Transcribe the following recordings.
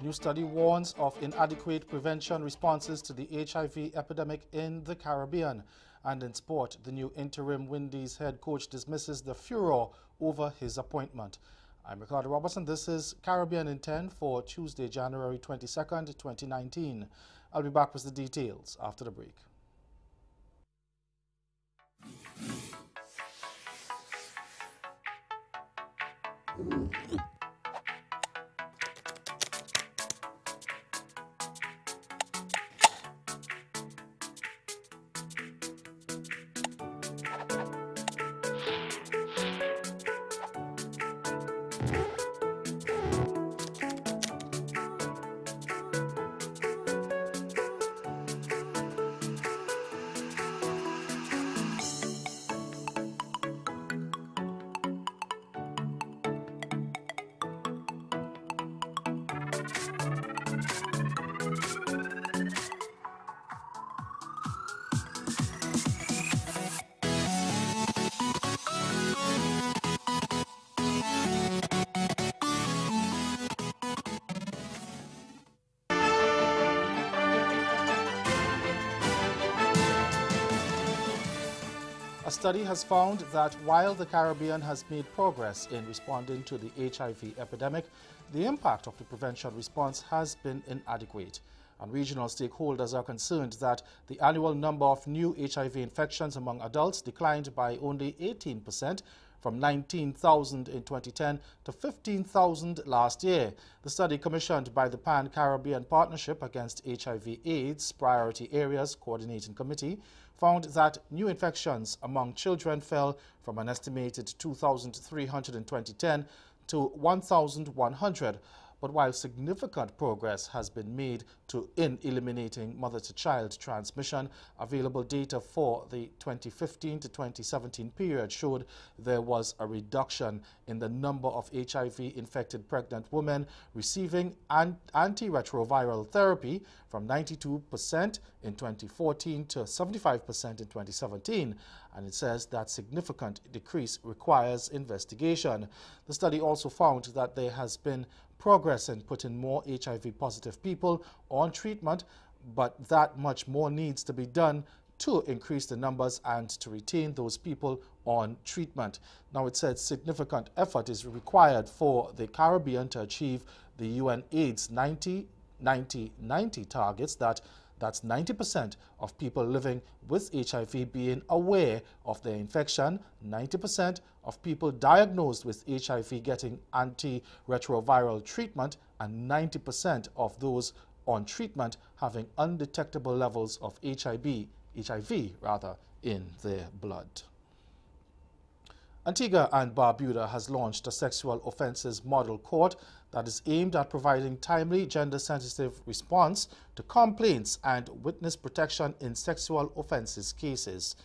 new study warns of inadequate prevention responses to the HIV epidemic in the Caribbean. And in sport, the new interim Windies head coach dismisses the furor over his appointment. I'm Ricardo Robertson. This is Caribbean in 10 for Tuesday, January 22nd, 2019. I'll be back with the details after the break. A study has found that while the Caribbean has made progress in responding to the HIV epidemic, the impact of the prevention response has been inadequate. And regional stakeholders are concerned that the annual number of new HIV infections among adults declined by only 18%, from 19,000 in 2010 to 15,000 last year. The study, commissioned by the Pan-Caribbean Partnership Against HIV/AIDS Priority Areas Coordinating Committee, found that new infections among children fell from an estimated 2,300 in 2010 to 1,100. But while significant progress has been made in eliminating mother-to-child transmission, available data for the 2015 to 2017 period showed there was a reduction in the number of HIV-infected pregnant women receiving antiretroviral therapy from 92% in 2014 to 75% in 2017. And it says that significant decrease requires investigation. The study also found that there has been progress in putting more HIV-positive people on treatment, but that much more needs to be done to increase the numbers and to retain those people on treatment. Now, it said significant effort is required for the Caribbean to achieve the UN AIDS 90-90-90 targets, that's 90% of people living with HIV being aware of their infection, 90% of people diagnosed with HIV getting antiretroviral treatment, and 90% of those on treatment having undetectable levels of HIV in their blood. Antigua and Barbuda has launched a sexual offences model court that is aimed at providing timely, gender-sensitive response to complaints and witness protection in sexual offences cases.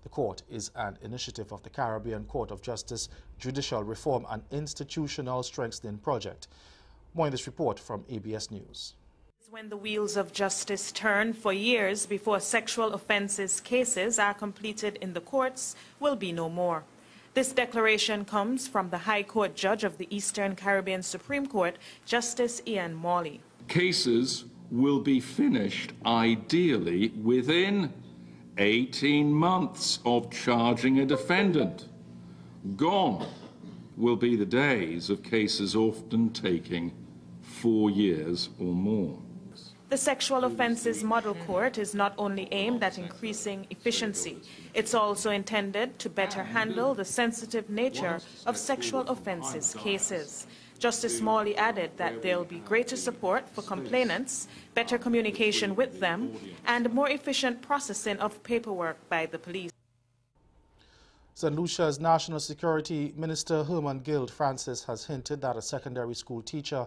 The court is an initiative of the Caribbean Court of Justice Judicial Reform and Institutional Strengthening Project. More in this report from ABS News. When the wheels of justice turn for years before sexual offences cases are completed in the courts will be no more. This declaration comes from the High Court Judge of the Eastern Caribbean Supreme Court, Justice Ian Morley. Cases will be finished ideally within 18 months of charging a defendant. Gone will be the days of cases often taking 4 years or more. The Sexual Offences Model Court is not only aimed at increasing efficiency, it's also intended to better handle the sensitive nature of sexual offences cases. Justice Morley added that there will be greater support for complainants, better communication with them, and more efficient processing of paperwork by the police. St. Lucia's National Security Minister Herman Guild Francis has hinted that a secondary school teacher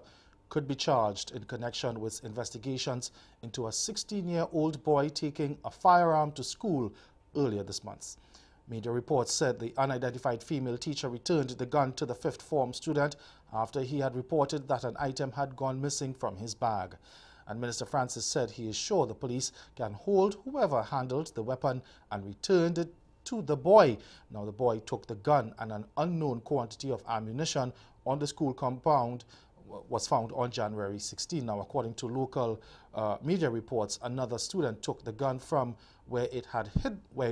could be charged in connection with investigations into a 16-year-old boy taking a firearm to school earlier this month. Media reports said the unidentified female teacher returned the gun to the fifth form student after he had reported that an item had gone missing from his bag. And Minister Francis said he is sure the police can hold whoever handled the weapon and returned it to the boy. Now, the boy took the gun and an unknown quantity of ammunition on the school compound was found on January 16. Now, according to local media reports, another student took the gun from where it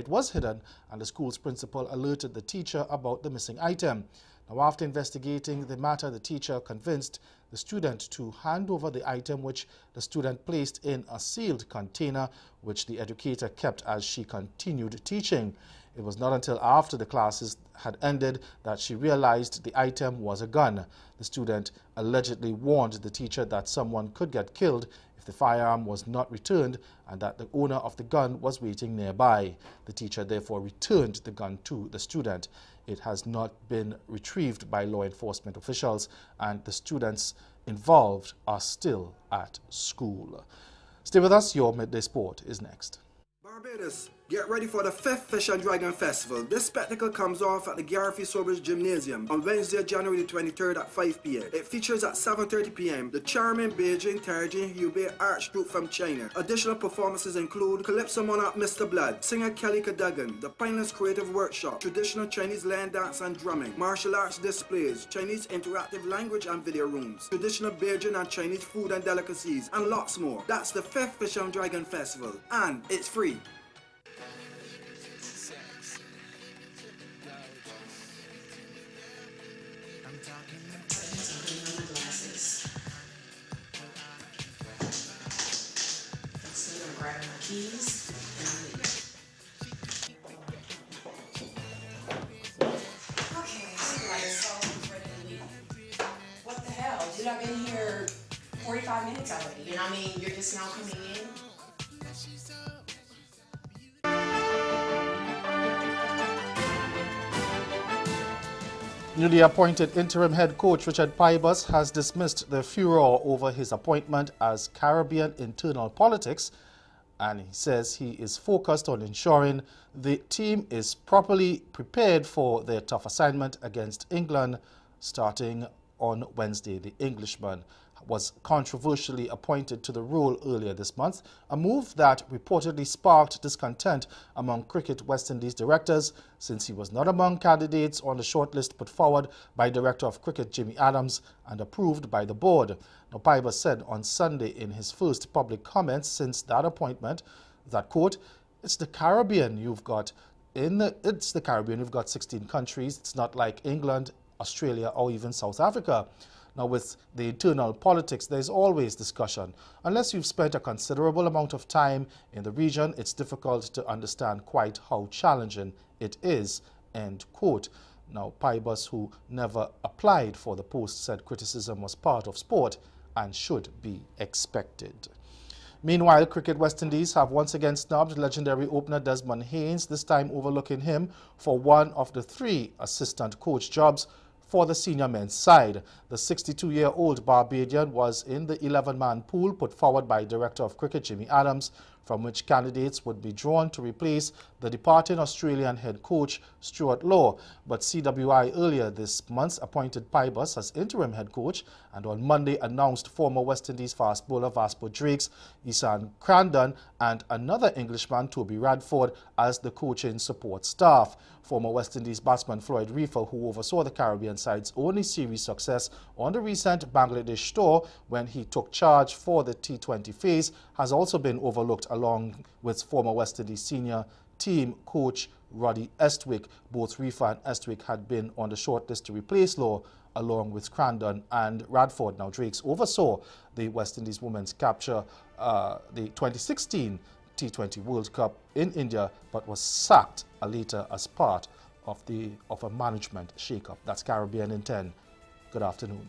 was hidden, and the school's principal alerted the teacher about the missing item. Now, after investigating the matter, the teacher convinced the student to hand over the item, which the student placed in a sealed container, which the educator kept as she continued teaching. It was not until after the classes had ended that she realized the item was a gun. The student allegedly warned the teacher that someone could get killed if the firearm was not returned and that the owner of the gun was waiting nearby. The teacher therefore returned the gun to the student. It has not been retrieved by law enforcement officials, and the students involved are still at school. Stay with us. Your Midday Sport is next. Barbados, get ready for the 5th Fish and Dragon Festival. This spectacle comes off at the Garfield Sobridge Gymnasium on Wednesday, January 23rd at 5 p.m. It features at 7:30 p.m. the charming Beijing Taijin Hubei Arts Group from China. Additional performances include Calypso Monarch Mr. Blood, singer Kelly Cadogan, the Pineless Creative Workshop, traditional Chinese land dance and drumming, martial arts displays, Chinese interactive language and video rooms, traditional Beijing and Chinese food and delicacies, and lots more. That's the 5th Fish and Dragon Festival, and it's free. Grabbing my keys and I'm leaving. Okay, so I'm ready to leave. What the hell? Dude, I've been here 45 minutes already. You know what I mean? You're just now coming in. Newly appointed interim head coach Richard Pybus has dismissed the furor over his appointment as Caribbean internal politics, and he says he is focused on ensuring the team is properly prepared for their tough assignment against England starting on Wednesday. The Englishman was controversially appointed to the role earlier this month, a move that reportedly sparked discontent among Cricket West Indies directors, since he was not among candidates on the shortlist put forward by Director of Cricket Jimmy Adams and approved by the board. Now, Pybus said on Sunday in his first public comments since that appointment that, quote, it's the Caribbean you've got 16 countries. It's not like England, Australia, or even South Africa. Now, with the internal politics, there's always discussion. Unless you've spent a considerable amount of time in the region, it's difficult to understand quite how challenging it is, end quote. Now, Pybus, who never applied for the post, said criticism was part of sport and should be expected. Meanwhile, Cricket West Indies have once again snubbed legendary opener Desmond Haynes, this time overlooking him for one of the 3 assistant coach jobs for the senior men's side. The 62-year-old Barbadian was in the 11-man pool put forward by Director of Cricket Jimmy Adams, from which candidates would be drawn to replace the departing Australian head coach Stuart Law. But CWI earlier this month appointed Pybus as interim head coach, and on Monday announced former West Indies fast bowler Vaspo Drakes, Isan Crandon and another Englishman, Toby Radford, as the coaching support staff. Former West Indies batsman Floyd Reefer, who oversaw the Caribbean side's only series success on the recent Bangladesh tour when he took charge for the T20 phase, has also been overlooked, along with former West Indies senior team coach Roddy Estwick. Both Reefer and Estwick had been on the shortlist to replace Law, along with Crandon and Radford. Now, Drakes oversaw the West Indies women's capture the 2016 T20 World Cup in India, but was sacked later as part of a management shake-up. That's Caribbean in 10. Good afternoon.